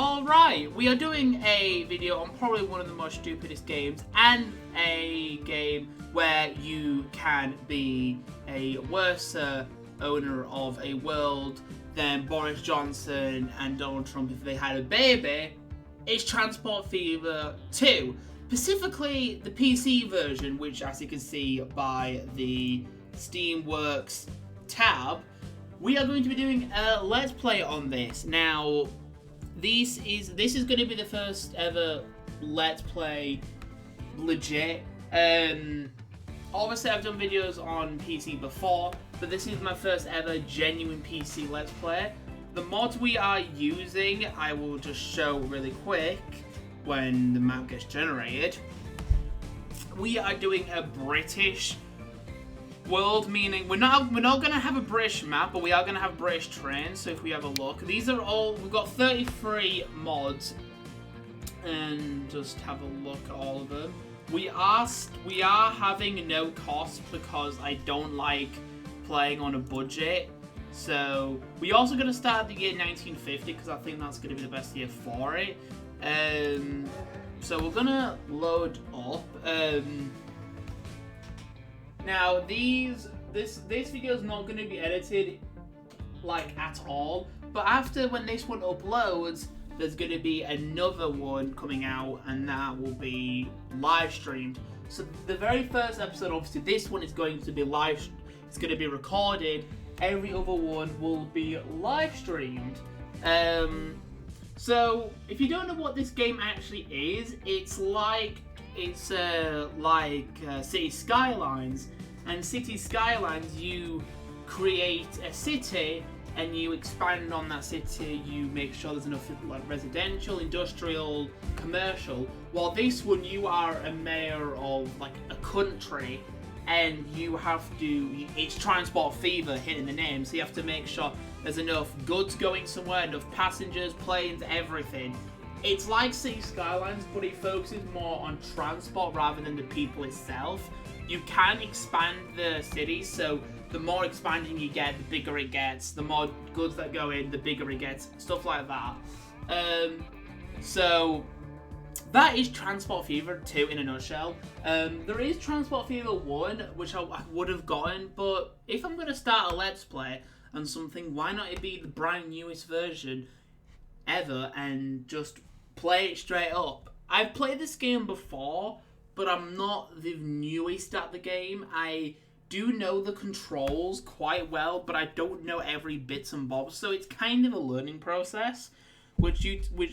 Alright, we are doing a video on probably one of the most stupidest games, and a game where you can be a worse owner of a world than Boris Johnson and Donald Trump if they had a baby. It's Transport Fever 2. Specifically the PC version, which as you can see by the Steamworks tab, we are going to be doing a Let's Play on this. Now, this is going to be the first ever Let's Play legit. Obviously I've done videos on PC before, but this is my first ever genuine PC Let's Play. The mods we are using, I will just show really quick when the map gets generated. We are doing a British world, meaning we're not gonna have a British map, but we are gonna have British trains. So if we have a look, these are all, we've got 33 mods, and just have a look at all of them. We are having no cost because I don't like playing on a budget. So we also gonna start at the year 1950 because I think that's gonna be the best year for it. So we're gonna load up. Now this video is not gonna be edited like at all, but after when this one uploads, there's gonna be another one coming out, and that will be live streamed. So the very first episode, obviously this one is going to be live. It's gonna be recorded. Every other one will be live streamed. So if you don't know what this game actually is, it's like City Skylines. And City Skylines, you create a city and you expand on that city. You make sure there's enough like residential, industrial, commercial. While this one, you are a mayor of like a country, and you have to, it's Transport Fever hitting the name, so you have to make sure there's enough goods going somewhere, enough passengers, planes, everything. It's like City Skylines, but it focuses more on transport rather than the people itself. You can expand the city, so the more expanding you get, the bigger it gets. The more goods that go in, the bigger it gets. Stuff like that. So that is Transport Fever 2 in a nutshell. There is Transport Fever 1, which I would have gotten, but if I'm going to start a Let's Play and something, why not it be the brand newest version ever and just play it straight up? I've played this game before, but I'm not the newest at the game. I do know the controls quite well, but I don't know every bits and bobs, so it's kind of a learning process, which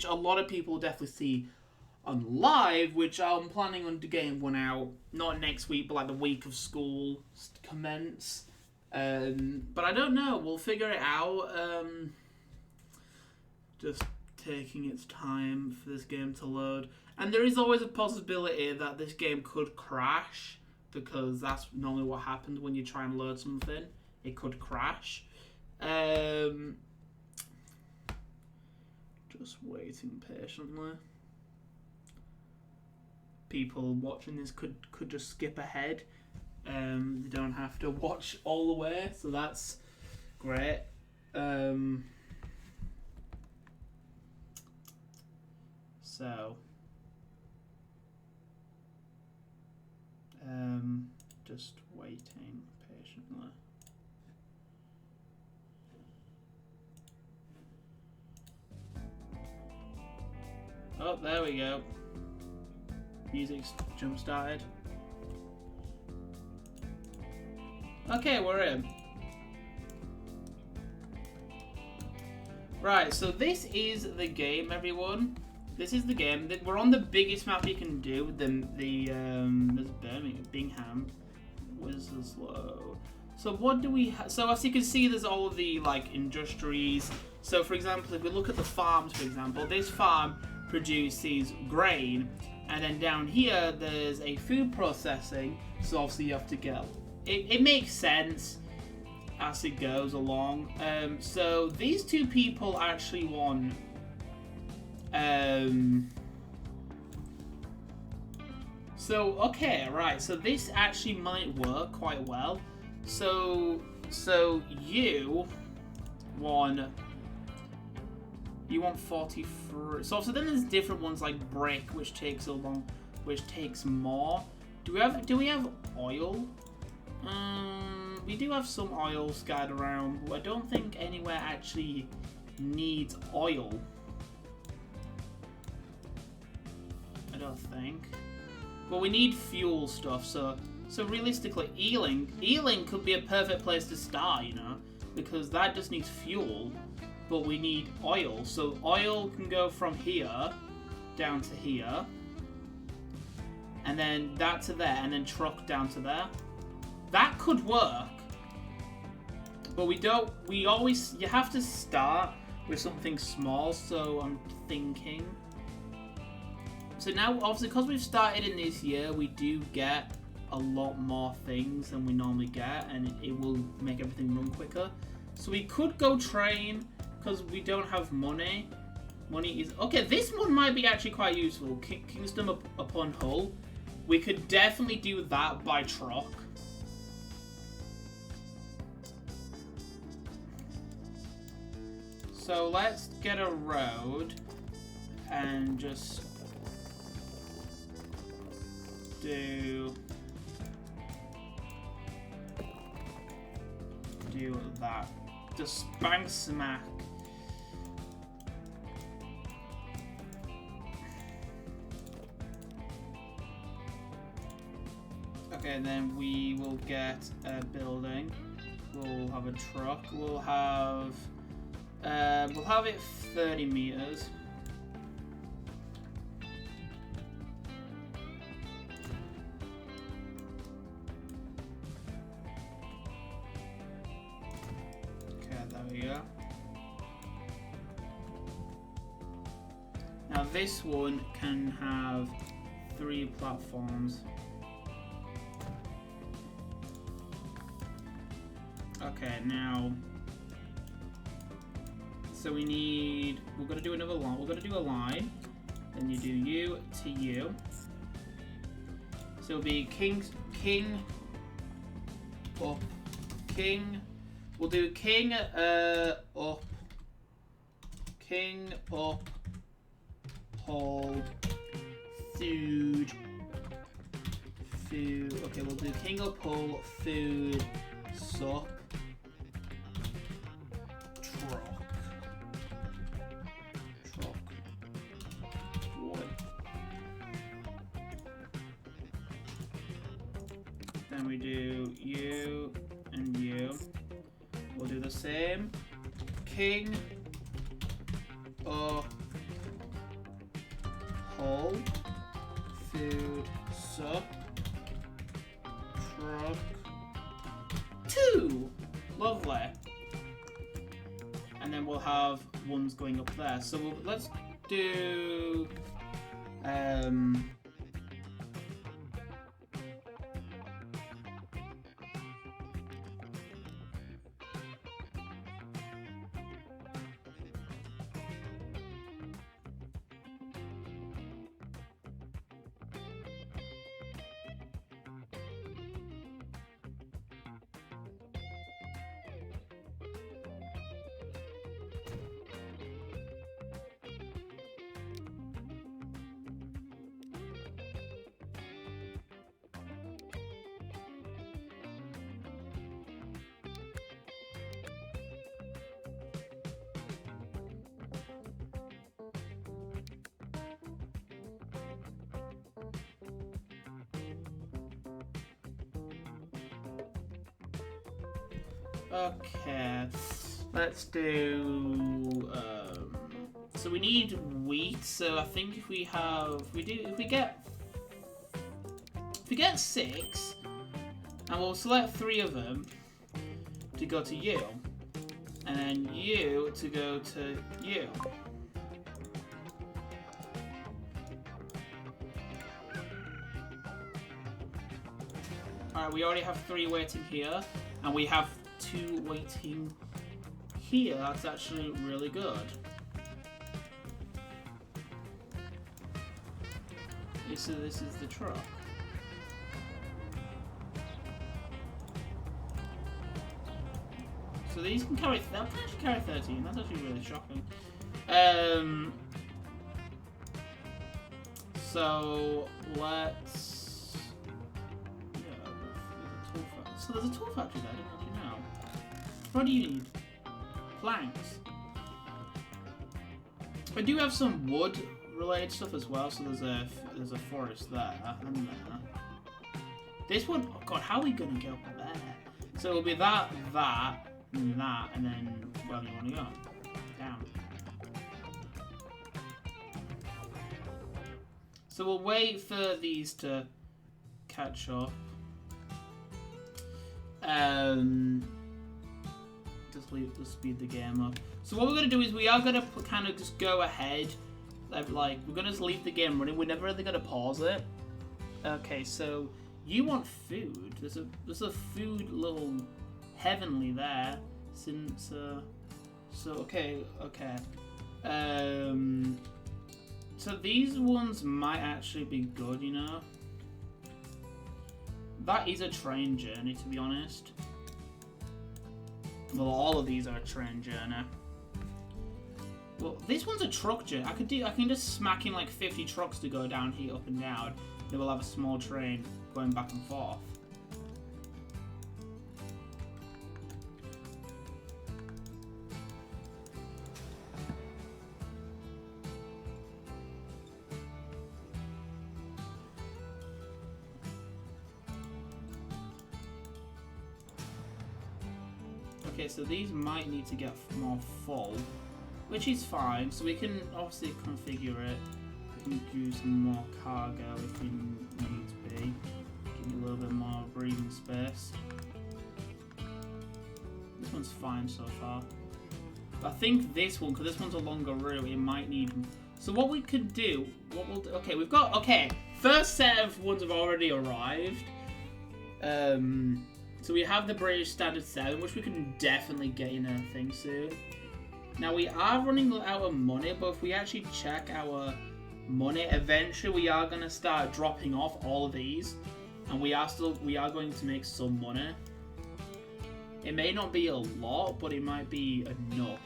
a lot of people definitely see on live, which I'm planning on getting one out, not next week, but like the week of school commence. But I don't know, we'll figure it out. Just taking its time for this game to load. And there is always a possibility that this game could crash, because that's normally what happens when you try and load something. It could crash. Just waiting patiently. People watching this could just skip ahead. They don't have to watch all the way, so that's great. Just waiting patiently. Oh, there we go. Music's jump started. Okay, we're in. Right, so this is the game, everyone. This is the game. We're on the biggest map you can do. There's Bingham. Winslow. So what do we have? So as you can see, there's all of the like industries. So for example, if we look at the farms, for example, this farm produces grain, and then down here there's a food processing. So obviously you have to go. It makes sense as it goes along. So these two people actually won. So okay, right. So this actually might work quite well. So you won You want 43. So then there's different ones like brick, which takes which takes more. Do we have oil? We do have some oil scattered around, but I don't think anywhere actually needs oil. I don't think. But we need fuel stuff, so realistically, Ealing could be a perfect place to start, you know, because that just needs fuel, but we need oil. So oil can go from here down to here, and then that to there, and then truck down to there. That could work, but you have to start with something small, so I'm thinking. So now, obviously, because we've started in this year, we do get a lot more things than we normally get, and it will make everything run quicker. So we could go train, because we don't have money. Money is... Okay, this one might be actually quite useful. Kingston upon Hull. We could definitely do that by truck. So let's get a road and just do that. Just bang smack. Okay, then we will get a building. We'll have a truck. We'll have it 30 meters. Okay, there we go. Now this one can have 3 platforms. Okay, now, so we're gonna do another line. We're gonna do a line, then you do you to you. So it'll be king, up, king. We'll do king, up, hold, food. Okay, we'll do king up, hold, food, sup. Then we do you and you. We'll do the same. King, up, hold, food, sup, truck, 2. Lovely. And then we'll have ones going up there. So let's do okay, let's do, so we need wheat, so I think if we get 6, and we'll select 3 of them to go to you, and then you to go to you. Alright, we already have 3 waiting here, and we have 2 waiting here. That's actually really good. So this is the truck. So these can actually carry 13. That's actually really shocking. So let's. Yeah, there's a tool factory. So there's a tool factory there. I didn't actually know. What do you need? Planks. I do have some wood related stuff as well. So there's a forest there and there. This one, oh god, how are we gonna go up there? So it'll be that, and that, and then where do you want to go? Down. So we'll wait for these to catch up. Just speed the game up. So what we're gonna do is we are gonna kind of just go ahead, like we're gonna just leave the game running. We're never really gonna pause it. Okay, so you want food? There's a food little heavenly there. Since so okay. So these ones might actually be good, you know. That is a train journey, to be honest. Well, all of these are a train journey. Well, this one's a truck journey. I can just smack in like 50 trucks to go down here, up and down. Then we'll have a small train going back and forth. Okay, so these might need to get more full, which is fine. So we can obviously configure it. We can do some more cargo if we need to be. Give you a little bit more breathing space. This one's fine so far. I think this one, because this one's a longer route, it might need. So what we could do, okay, we've got, okay, first set of ones have already arrived. So we have the British Standard 7, which we can definitely get in a thing soon. Now we are running out of money, but if we actually check our money, eventually we are going to start dropping off all of these, and we are going to make some money. It may not be a lot, but it might be enough.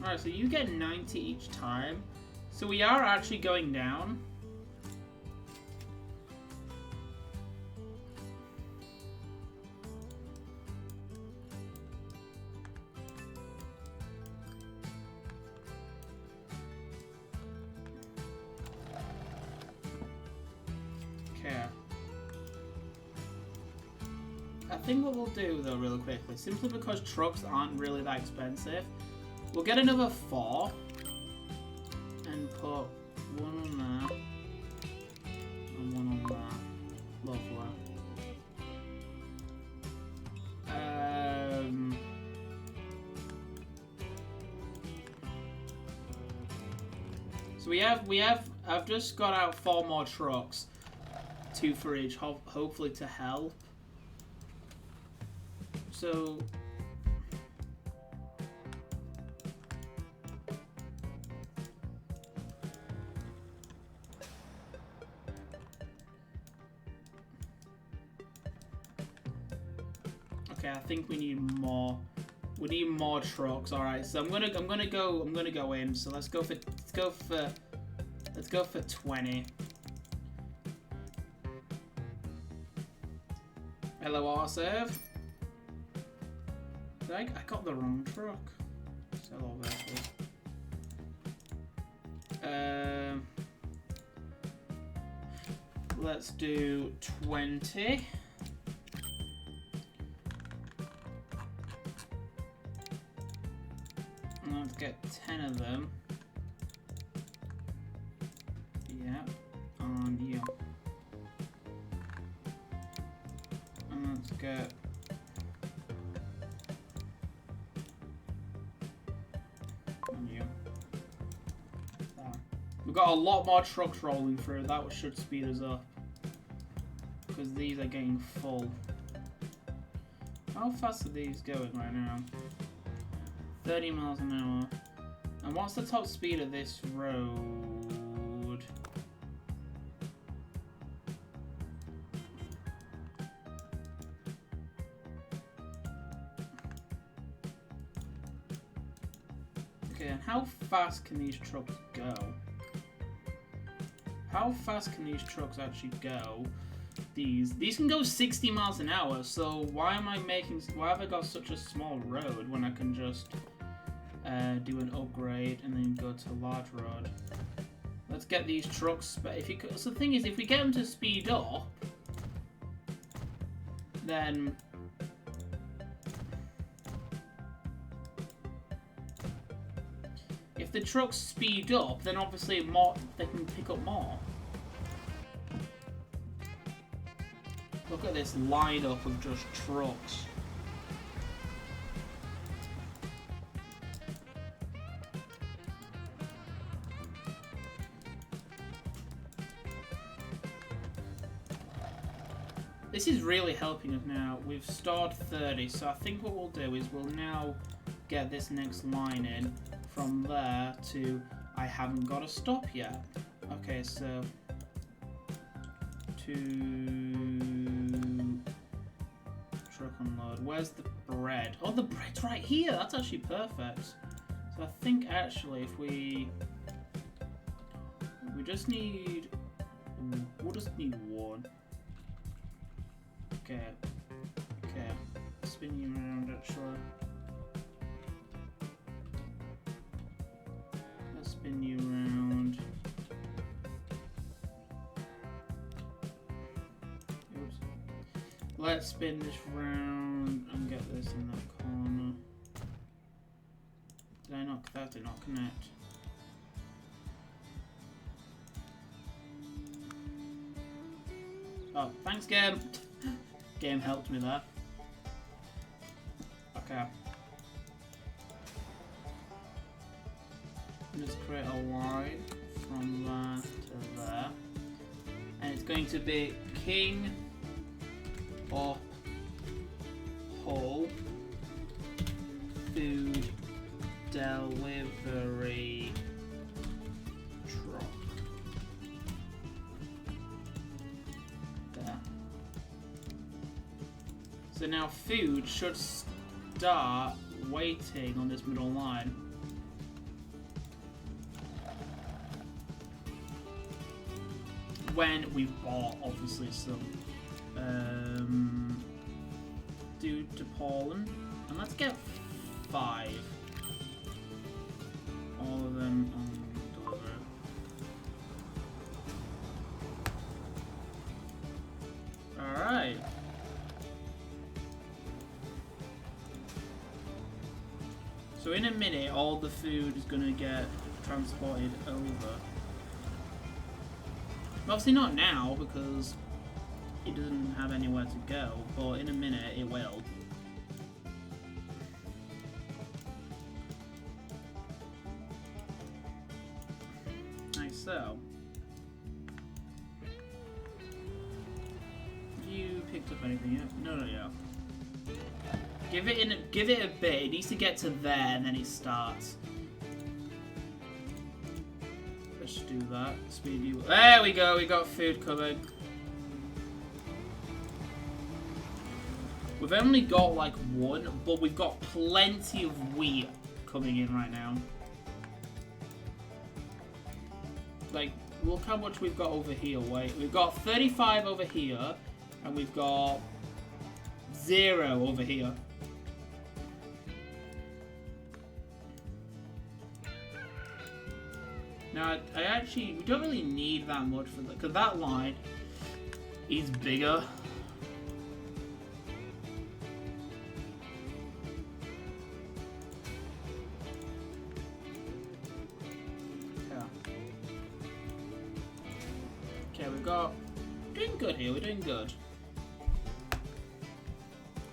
Alright, so you get 90 each time. So we are actually going down. Okay. I think what we'll do though really quickly, simply because trucks aren't really that expensive, we'll get another 4 and put one on there and one on there. Lovely. So I've just got out 4 more trucks, 2 for each, hopefully to help. So okay, I think we need more. We need more trucks. All right, so I'm gonna go in. So let's go for 20. Hello, autosave. I got the wrong truck. Sell all vehicles. Let's do 20. Let's get 10 of them. Yeah, on you. And let's get on you. There. We've got a lot more trucks rolling through. That should speed us up because these are getting full. How fast are these going right now? 30 miles an hour. And what's the top speed of this road? Okay, and how fast can these trucks go? How fast can these trucks actually go? These can go 60 miles an hour, so why have I got such a small road when I can just do an upgrade and then go to a large road? Let's get these trucks, but so the thing is, if we get them to speed up, then if the trucks speed up, then obviously they can pick up more. Look at this lineup of just trucks. This is really helping us now. We've starred 30, so I think what we'll do is we'll now get this next line in. From there to I haven't got a stop yet. Okay, so to truck unload. Where's the bread? Oh, the bread's right here. That's actually perfect. So I think actually if we just need, we'll just need one. Okay, spin you around actually. Let's spin you around. Oops. Let's spin this round and get this in that corner. That did not connect. Oh, thanks game. Game helped me there. Okay. Just create a line from there to there. And it's going to be King of Hull Food Delivery Truck. There. So now food should start waiting on this middle line. When we've bought, obviously, some due to Poland, and let's get 5. All of them on deliver. All right. So in a minute, all the food is gonna get transported over. Obviously not now, because it doesn't have anywhere to go, but in a minute it will. Nice, so. Have you picked up anything yet? No, yeah. Give it a bit, it needs to get to there and then it starts. Let's do that. Speed you. There we go. We got food coming. We've only got like 1, but we've got plenty of wheat coming in right now. Like, look how much we've got over here. Wait, we've got 35 over here, and we've got 0 over here. Now, we don't really need that much for that, because that line is bigger. Yeah. Okay, doing good here, we're doing good.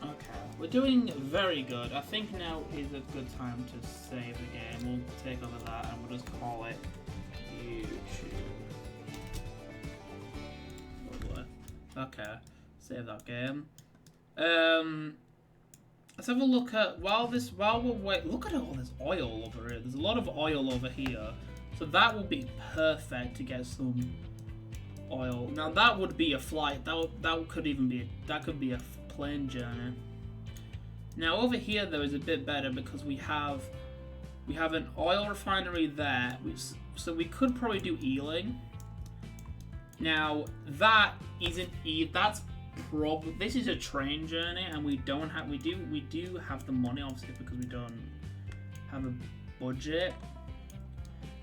Okay, we're doing very good. I think now is a good time to save the game. We'll take over that and we'll just call it Okay, save that game. I let's have a look at while we're waiting. Look at all this oil over here. There's a lot of oil over here, so that will be perfect to get some oil. Now that would be a flight. That could be a plane journey. Now over here though is a bit better because we have an oil refinery there, so we could probably do Ealing. Now that isn't that's probably this is a train journey, and we do have the money obviously because we don't have a budget.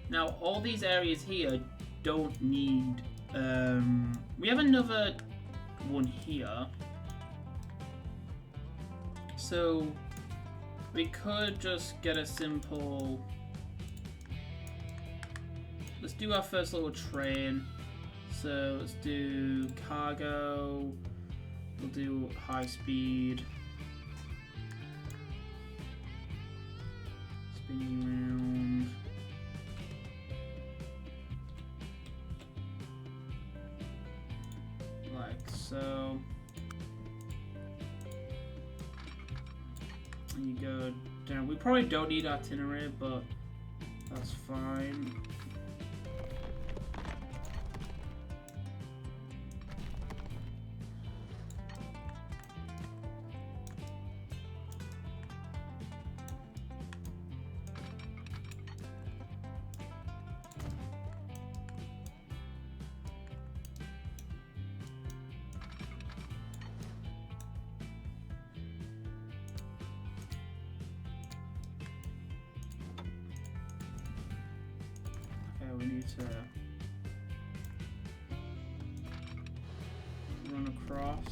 Now all these areas here don't need. We have another one here, so we could just get a simple. Let's do our first little train. So let's do cargo. We'll do high speed. Spinning around. Like so. And you go down. We probably don't need itinerary, but that's fine. We need to run across.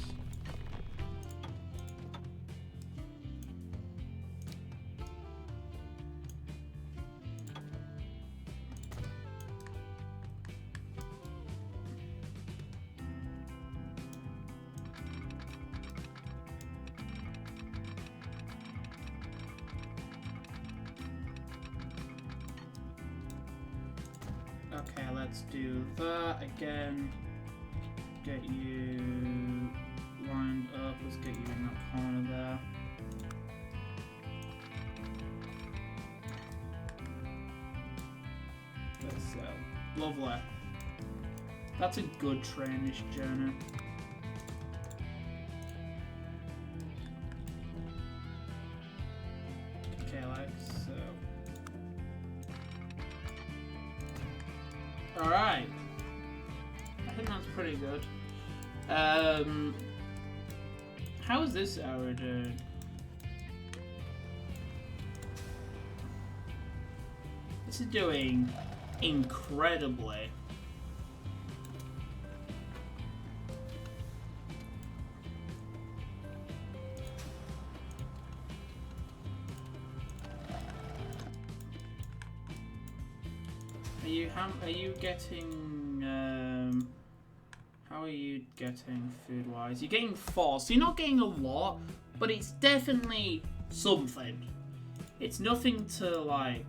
Okay, let's do that again. Get you lined up. Let's get you in that corner there. Let's go. Lovely. That's a good trainish journey. Okay, like so. Alright. I think that's pretty good. How is this hour doing? This is doing incredibly. Are you getting how are you getting food wise? You're getting 4, so you're not getting a lot, but it's definitely something. It's nothing to like.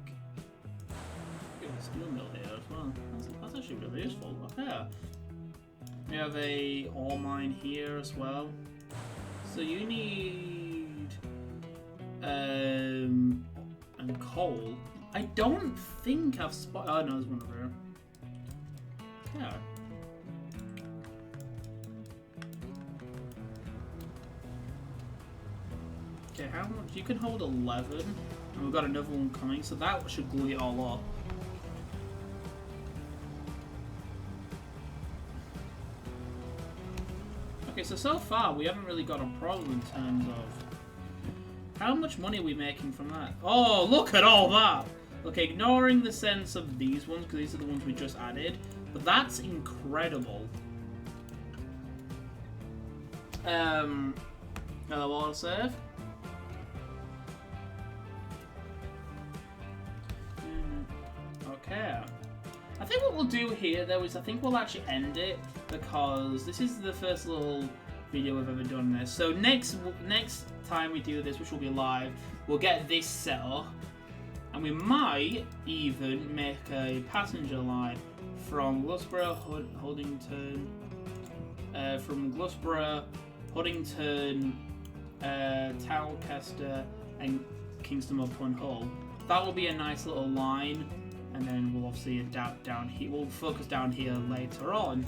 There's a steel mill here as well. That's actually really useful. Okay. We have a ore mine here as well. So you need and coal. I don't think I've spotted. Oh no, there's one over here. Yeah. Okay, how much? You can hold 11, and we've got another one coming, so that should glue it all up. Okay, so far we haven't really got a problem in terms of how much money are we making from that. Oh, look at all that! Okay, ignoring the sense of these ones, because these are the ones we just added, but that's incredible. Hello, autosave. Okay. I think what we'll do here, though, is I think we'll actually end it, because this is the first little video we've ever done this. So next time we do this, which will be live, we'll get this set up. And we might even make a passenger line from Gloucester, Huddington, Towcester, and Kingston upon Hull. That will be a nice little line, and then we'll obviously adapt down here. We'll focus down here later on.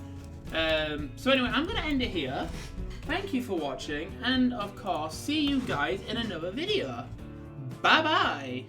So anyway, I'm going to end it here. Thank you for watching, and of course, see you guys in another video. Bye bye!